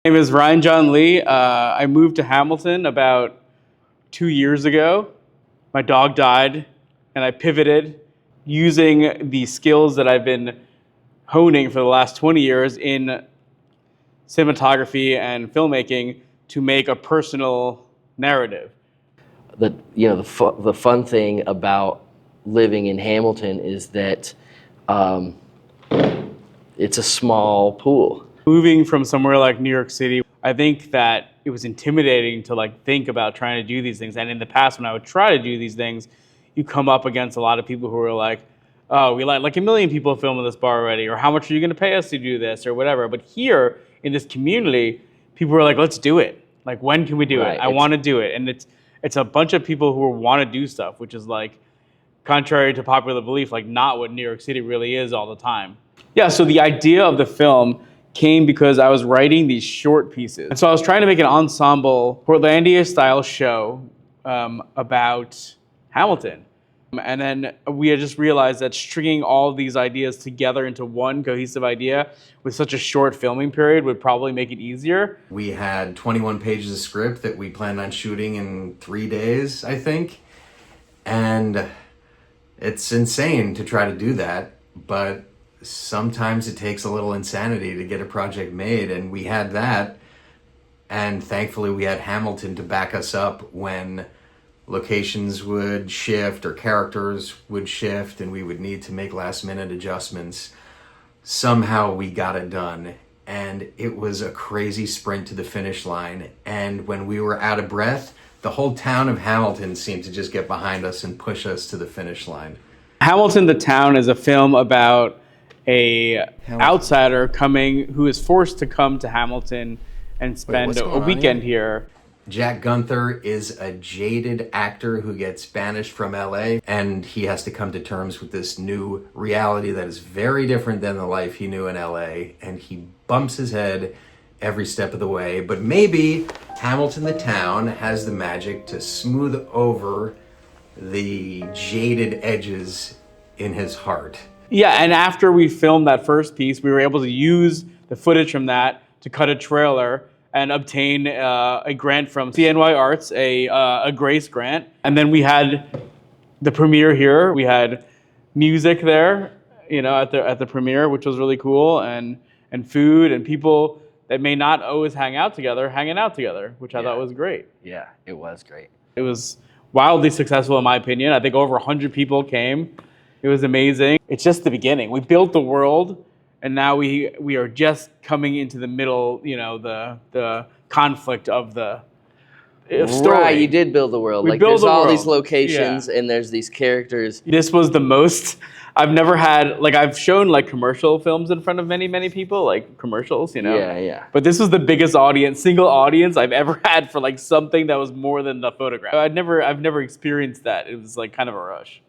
My name is Ryan John Lee. I moved to Hamilton about 2 years ago. My dog died, and I pivoted using the skills that I've been honing for the last 20 years in cinematography and filmmaking to make a personal narrative. The fun thing about living in Hamilton is that it's a small pool. Moving from somewhere like New York City, I think that it was intimidating to think about trying to do these things. And in the past, when I would try to do these things, you come up against a lot of people who are like, oh, we like a million people filming this bar already, or how much are you gonna pay us to do this, or whatever. But here in this community, people are like, let's do it. Like, when can we do it? I wanna do it. And it's a bunch of people who wanna do stuff, which is contrary to popular belief, not what New York City really is all the time. Yeah, so the idea of the film came because I was writing these short pieces. And so I was trying to make an ensemble Portlandia style show about Hamilton. And then we had just realized that stringing all of these ideas together into one cohesive idea with such a short filming period would probably make it easier. We had 21 pages of script that we planned on shooting in 3 days, I think. And it's insane to try to do that, but sometimes it takes a little insanity to get a project made, and we had that. And thankfully we had Hamilton to back us up when locations would shift or characters would shift and we would need to make last minute adjustments. Somehow we got it done, and it was a crazy sprint to the finish line. And when we were out of breath, the whole town of Hamilton seemed to just get behind us and push us to the finish line. Hamilton the Town is a film about a outsider who is forced to come to Hamilton and spend a weekend here. Jack Gunther is a jaded actor who gets banished from LA, and he has to come to terms with this new reality that is very different than the life he knew in LA, and he bumps his head every step of the way. But maybe Hamilton the Town has the magic to smooth over the jaded edges in his heart. Yeah, and after we filmed that first piece, we were able to use the footage from that to cut a trailer and obtain a grant from CNY Arts, a Grace grant. And then we had the premiere here. We had music there, at the premiere, which was really cool, and food and people that may not always hanging out together, which I thought was great. Yeah, it was great. It was wildly successful in my opinion. I think over 100 people came. It was amazing. It's just the beginning. We built the world, and now we are just coming into the middle, the conflict of the story. Right, you did build the world. There's all these locations, and there's these characters. This was the most I've never had. I've shown commercial films in front of many, many people, commercials, Yeah. But this was the biggest single audience I've ever had for something that was more than the photograph. I've never experienced that. It was kind of a rush.